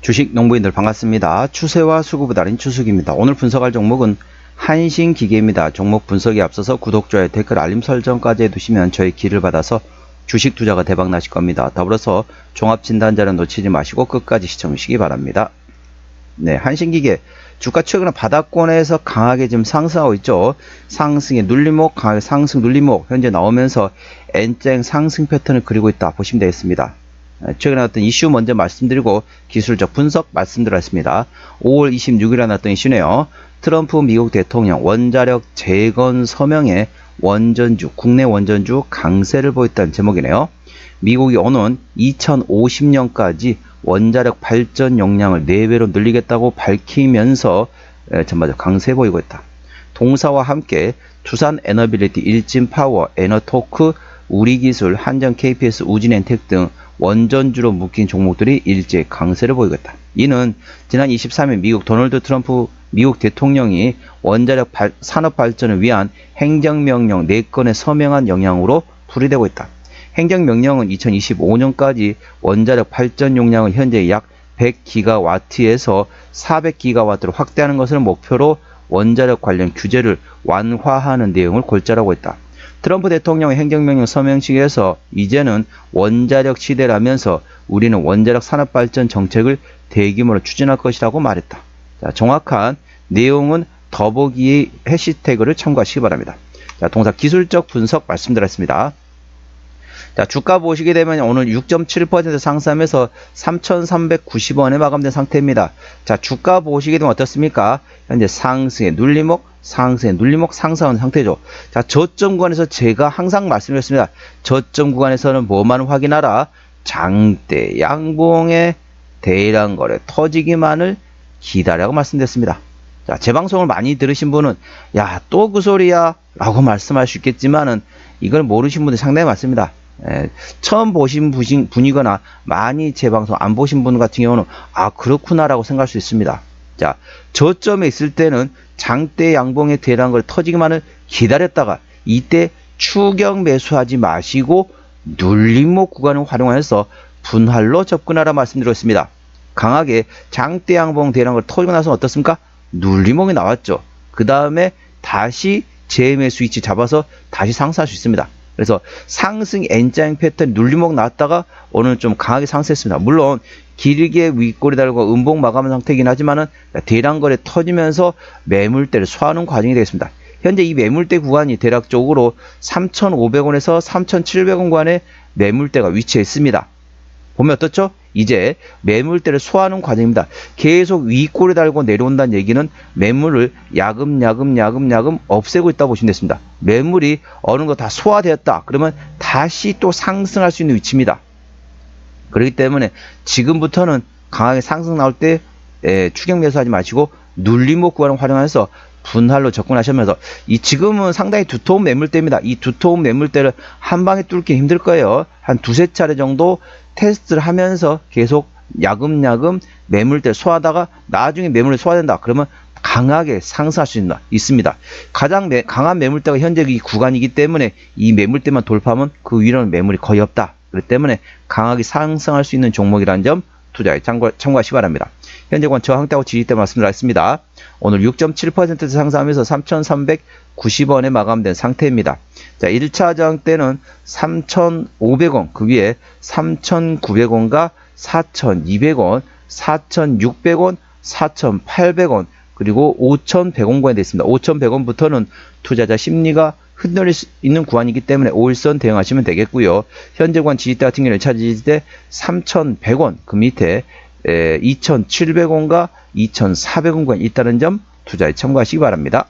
주식 농부인들 반갑습니다. 추세와 수급을 달인 추석입니다. 오늘 분석할 종목은 한신기계입니다. 종목 분석에 앞서서 구독, 좋아요, 댓글, 알림 설정까지 해두시면 저희 길을 받아서 주식 투자가 대박 나실 겁니다. 더불어서 종합진단자료 놓치지 마시고 끝까지 시청하시기 바랍니다. 네, 한신기계 주가 최근에 바닥권에서 강하게 지금 상승하고 있죠. 상승의 눌림목, 강하게 상승 눌림목 현재 나오면서 N자 상승 패턴을 그리고 있다 보시면 되겠습니다. 최근에 나왔던 이슈 먼저 말씀드리고 기술적 분석 말씀드렸습니다. 5월 26일에 나왔던 이슈네요. 트럼프 미국 대통령 원자력 재건 서명에 원전주, 국내 원전주 강세를 보였다는 제목이네요. 미국이 오는 2050년까지 원자력 발전 용량을 4배로 늘리겠다고 밝히면서 전반적으로 강세 보이고 있다. 동사와 함께 투산 에너빌리티, 일진파워, 에너토크, 우리기술, 한전 KPS, 우진엔텍 등 원전주로 묶인 종목들이 일제히 강세를 보이고 있다. 이는 지난 23일 미국 도널드 트럼프 미국 대통령이 원자력 산업 발전을 위한 행정명령 4건에 서명한 영향으로 풀이되고 있다. 행정명령은 2025년까지 원자력 발전 용량을 현재 약 100기가와트에서 400기가와트로 확대하는 것을 목표로 원자력 관련 규제를 완화하는 내용을 골자라고 했다. 트럼프 대통령의 행정명령 서명식에서 이제는 원자력 시대라면서 우리는 원자력 산업발전 정책을 대규모로 추진할 것이라고 말했다. 자, 정확한 내용은 더보기의 해시태그를 참고하시기 바랍니다. 자, 동사 기술적 분석 말씀드렸습니다. 자, 주가 보시게 되면 오늘 6.7% 상승하면서 3,390원에 마감된 상태입니다. 자, 주가 보시게 되면 어떻습니까? 현재 상승의 눌림목, 상승의 눌림목, 상승하는 상태죠. 자, 저점 구간에서 제가 항상 말씀드렸습니다. 저점 구간에서는 뭐만 확인하라? 장대 양봉의 대량 거래 터지기만을 기다려고 말씀드렸습니다. 자, 제 방송을 많이 들으신 분은 야, 또 그 소리야 라고 말씀할 수 있겠지만은 이걸 모르신 분들 상당히 많습니다. 처음 보신 분이거나 많이 제 방송 안 보신 분 같은 경우는 아, 그렇구나 라고 생각할 수 있습니다. 자, 저점에 있을 때는 장대 양봉의 대량거래 터지기만을 기다렸다가 이때 추격 매수하지 마시고 눌림목 구간을 활용해서 분할로 접근하라 말씀드렸습니다. 강하게 장대 양봉 대량거래 터지고 나서 어떻습니까? 눌림목이 나왔죠. 그 다음에 다시 재매수 위치 잡아서 다시 상승할 수 있습니다. 그래서 상승 N자형 패턴 눌림목 나왔다가 오늘 좀 강하게 상승했습니다. 물론 길게 윗꼬리 달고 음봉 마감한 상태이긴 하지만은 대량거래 터지면서 매물대를 소화하는 과정이 되겠습니다. 현재 이 매물대 구간이 대략적으로 3,500원에서 3,700원 구간에 매물대가 위치해 있습니다. 보면 어떻죠? 이제 매물대를 소화하는 과정입니다. 계속 윗꼬리 달고 내려온다는 얘기는 매물을 야금야금 없애고 있다고 보시면 되겠습니다. 매물이 어느 정도 다 소화되었다. 그러면 다시 또 상승할 수 있는 위치입니다. 그렇기 때문에 지금부터는 강하게 상승 나올 때 추격 매수하지 마시고 눌림목 구간을 활용해서 분할로 접근하시면서 이 지금은 상당히 두터운 매물대입니다. 이 두터운 매물대를 한 방에 뚫기 힘들 거예요. 한 두세 차례 정도 테스트를 하면서 계속 야금야금 매물대 소화하다가 나중에 매물이 소화된다. 그러면 강하게 상승할 수 있습니다. 가장 강한 매물대가 현재 이 구간이기 때문에 이 매물대만 돌파하면 그 위로는 매물이 거의 없다. 그렇기 때문에 강하게 상승할 수 있는 종목이라는 점 투자에 참고하시기 바랍니다. 현재 권 저항대하고 지지대 말씀드렸습니다. 오늘 6.7% 상승하면서 3,390원에 마감된 상태입니다. 자, 1차 저항대는 3,500원, 그 위에 3,900원과 4,200원, 4,600원, 4,800원, 그리고 5,100원권에 되어 있습니다. 5,100원부터는 투자자 심리가 흔들릴 수 있는 구간이기 때문에 5일선 대응하시면 되겠고요. 현재 구간 지지대 같은 경우는 1차 지지대 3,100원, 그 밑에 2,700원과 2,400원 구간이 있다는 점 투자에 참고하시기 바랍니다.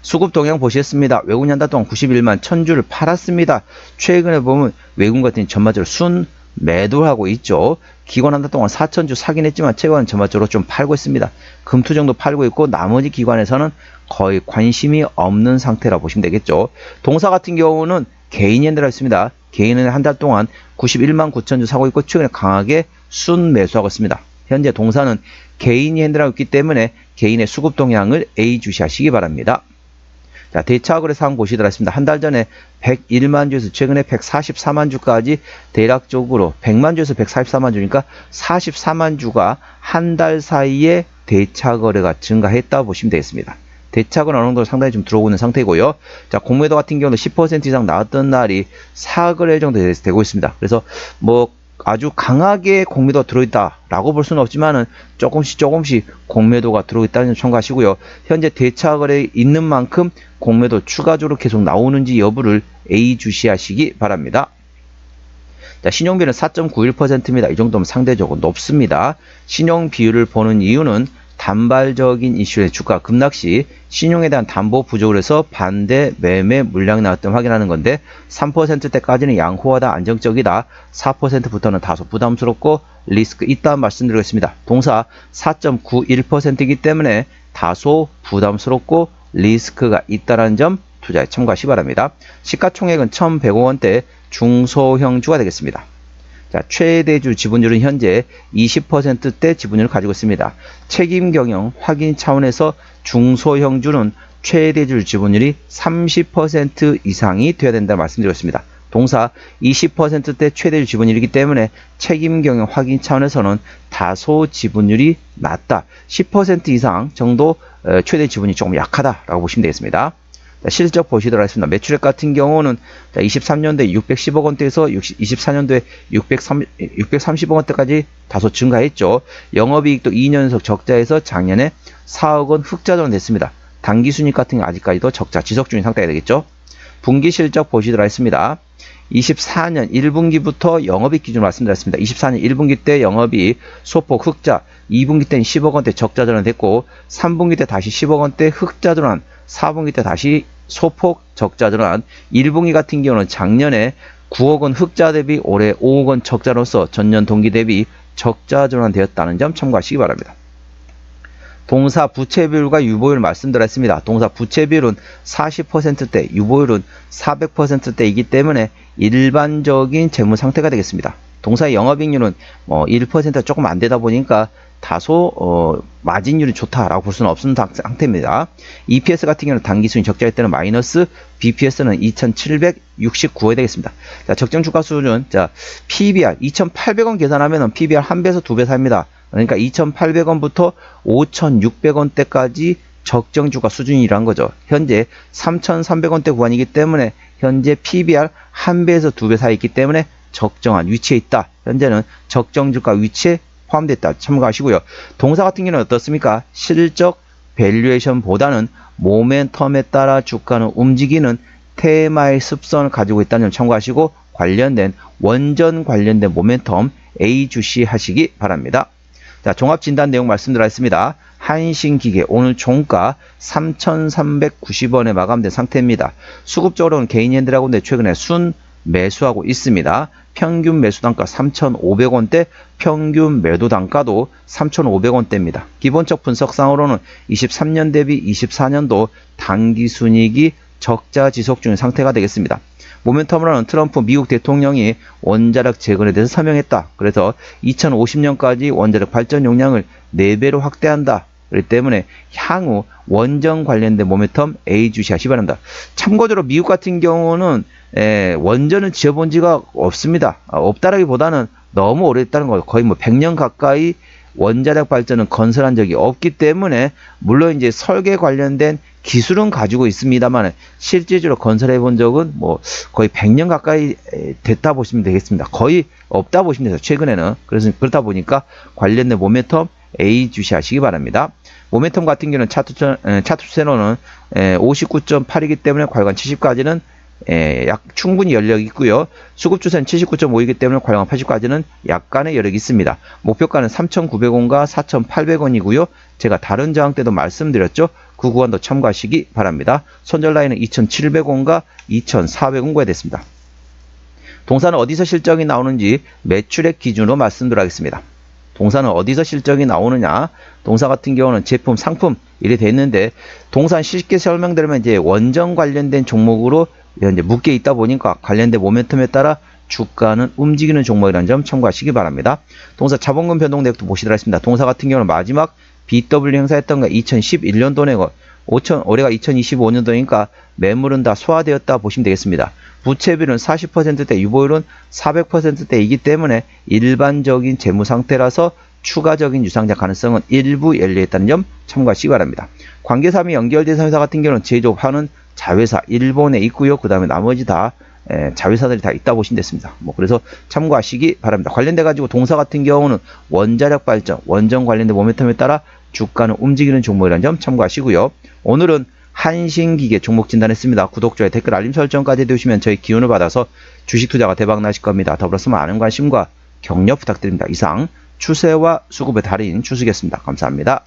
수급 동향 보시겠습니다. 외국인 한 달 동안 91만 1000주를 팔았습니다. 최근에 보면 외국인 같은 전반적으로 순 매도하고 있죠. 기관 한 달 동안 4000주 사긴 했지만 최근은 전반적으로 좀 팔고 있습니다. 금투 정도 팔고 있고 나머지 기관에서는 거의 관심이 없는 상태라 보시면 되겠죠. 동사 같은 경우는 개인이 핸들하고 있습니다. 개인은 한 달 동안 91만 9000주 사고 있고 최근에 강하게 순 매수하고 있습니다. 현재 동사는 개인이 핸들하고 있기 때문에 개인의 수급 동향을 예의주시하시기 바랍니다. 자, 대차 거래 상황 보시도록 하겠습니다. 한 달 전에 101만 주에서 최근에 144만 주까지 대략적으로 100만 주에서 144만 주니까 44만 주가 한 달 사이에 대차 거래가 증가했다 보시면 되겠습니다. 대차가 어느 정도 상당히 좀 들어오고 있는 상태고요. 자, 공매도 같은 경우는 10% 이상 나왔던 날이 4거래 정도 되고 있습니다. 그래서 뭐 아주 강하게 공매도가 들어있다라고 볼 수는 없지만은 조금씩 공매도가 들어오고 있다는 점 참고하시고요. 현재 대차 거래에 있는 만큼 공매도 추가적으로 계속 나오는지 여부를 예의주시하시기 바랍니다. 자, 신용비는 4.91%입니다. 이 정도면 상대적으로 높습니다. 신용 비율을 보는 이유는 단발적인 이슈의 주가 급락 시 신용에 대한 담보 부족을 해서 반대 매매 물량이 나왔던 확인하는 건데 3%대까지는 양호하다 안정적이다 4%부터는 다소 부담스럽고 리스크 있다 말씀드리겠습니다. 동사 4.91%이기 때문에 다소 부담스럽고 리스크가 있다는 점 투자에 참고하시기 바랍니다. 시가총액은 1,100억원대 중소형주가 되겠습니다. 자, 최대주 지분율은 현재 20%대 지분율을 가지고 있습니다. 책임 경영 확인 차원에서 중소형주는 최대주 지분율이 30% 이상이 되어야 된다고 말씀드렸습니다. 동사 20%대 최대주 지분율이기 때문에 책임 경영 확인 차원에서는 다소 지분율이 낮다. 10% 이상 정도 최대 지분이 조금 약하다라고 보시면 되겠습니다. 실적 보시도록 하겠습니다. 매출액 같은 경우는 23년도에 610억원대에서 24년도에 630억원대까지 다소 증가했죠. 영업이익도 2년연속 적자에서 작년에 4억원 흑자 전환됐습니다. 당기순이익 같은 경우 아직까지도 적자 지속 중인 상태가 되겠죠. 분기 실적 보시도록 하겠습니다. 24년 1분기부터 영업이익 기준으로 말씀드렸습니다. 24년 1분기 때 영업이익 소폭 흑자, 2분기 때는 10억원대 적자 전환됐고 3분기 때 다시 10억원대 흑자 전환, 4분기 때 다시 소폭 적자 전환, 1분기 같은 경우는 작년에 9억원 흑자 대비 올해 5억원 적자로서 전년 동기 대비 적자 전환되었다는 점 참고하시기 바랍니다. 동사 부채 비율과 유보율 말씀드렸습니다. 동사 부채 비율은 40%대, 유보율은 400%대이기 때문에 일반적인 재무 상태가 되겠습니다. 동사의 영업이익률은 1%가 조금 안 되다 보니까 다소 마진율이 좋다라고 볼 수는 없는 상태입니다. EPS 같은 경우는 단기순이 적자일 때는 마이너스, BPS는 2769에 되겠습니다. 자, 적정 주가 수준, 자, PBR 2800원 계산하면 PBR 1배에서 2배 사입니다. 그러니까 2800원부터 5600원대까지 적정 주가 수준이란 거죠. 현재 3300원대 구간이기 때문에 현재 PBR 1배에서 2배 사이 있기 때문에 적정한 위치에 있다. 현재는 적정 주가 위치에 포함됐다. 참고하시고요. 동사 같은 경우는 어떻습니까? 실적 밸류에이션보다는 모멘텀에 따라 주가는 움직이는 테마의 습성을 가지고 있다는 점 참고하시고 관련된 원전 관련된 모멘텀 예의주시 하시기 바랍니다. 자, 종합진단 내용 말씀드리겠습니다. 한신기계 오늘 종가 3,390원에 마감된 상태입니다. 수급적으로는 개인핸들하고 최근에 순 매수하고 있습니다. 평균 매수 단가 3,500원대, 평균 매도 단가도 3,500원대입니다. 기본적 분석상으로는 23년 대비 24년도 당기순이익이 적자 지속 중인 상태가 되겠습니다. 모멘텀으로는 트럼프 미국 대통령이 원자력 재건에 대해서 서명했다. 그래서 2050년까지 원자력 발전 용량을 4배로 확대한다. 그렇기 때문에 향후 원전 관련된 모멘텀 예의주시하시 바랍니다. 참고적으로 미국 같은 경우는 원전을 지어본 지가 없습니다. 없다라기보다는 너무 오래됐다는 거예요. 거의 100년 가까이 원자력 발전은 건설한 적이 없기 때문에 물론 이제 설계 관련된 기술은 가지고 있습니다만 실질적으로 건설해 본 적은 거의 100년 가까이 됐다 보시면 되겠습니다. 거의 없다 보시면 돼요. 최근에는. 그래서 그렇다 보니까 관련된 모멘텀 예의주시하시기 바랍니다. 모멘텀 같은 경우는 차트 추세로는 59.8이기 때문에 괄관 70까지는 충분히 여력이 있고요. 수급 추세는 79.5이기 때문에 괄관 80까지는 약간의 여력이 있습니다. 목표가는 3,900원과 4,800원이고요. 제가 다른 저항 때도 말씀드렸죠. 그 구간도 참고하시기 바랍니다. 손절 라인은 2,700원과 2,400원 구에 됐습니다. 동사는 어디서 실적이 나오는지 매출액 기준으로 말씀드리겠습니다. 동사는 어디서 실적이 나오느냐? 동사 같은 경우는 제품, 상품 이래 됐는데 동사는 쉽게 설명드리면 이제 원전 관련된 종목으로 이제 묶여 있다 보니까 관련된 모멘텀에 따라 주가는 움직이는 종목이라는 점 참고하시기 바랍니다. 동사 자본금 변동 내역도 보시도록 하겠습니다. 동사 같은 경우는 마지막 BW 행사했던 거 2011년도 내고 올해가 2025년도니까 매물은 다 소화되었다 보시면 되겠습니다. 부채비율은 40%대, 유보율은 400%대이기 때문에 일반적인 재무 상태라서 추가적인 유상자 가능성은 일부 열려있다는 점 참고하시기 바랍니다. 관계사 및 연결대상 회사 같은 경우는 제조업하는 자회사 일본에 있고요. 그 다음에 나머지 다 자회사들이 다 있다 보시면 됐습니다. 그래서 참고하시기 바랍니다. 관련돼 가지고 동사 같은 경우는 원자력 발전, 원전 관련된 모멘텀에 따라 주가는 움직이는 종목이라는 점 참고하시고요. 오늘은 한신기계 종목 진단했습니다. 구독, 좋아요, 댓글, 알림 설정까지 해두시면 저희 기운을 받아서 주식 투자가 대박 나실 겁니다. 더불어서 많은 관심과 격려 부탁드립니다. 이상 추세와 수급의 달인 추수겠습니다. 감사합니다.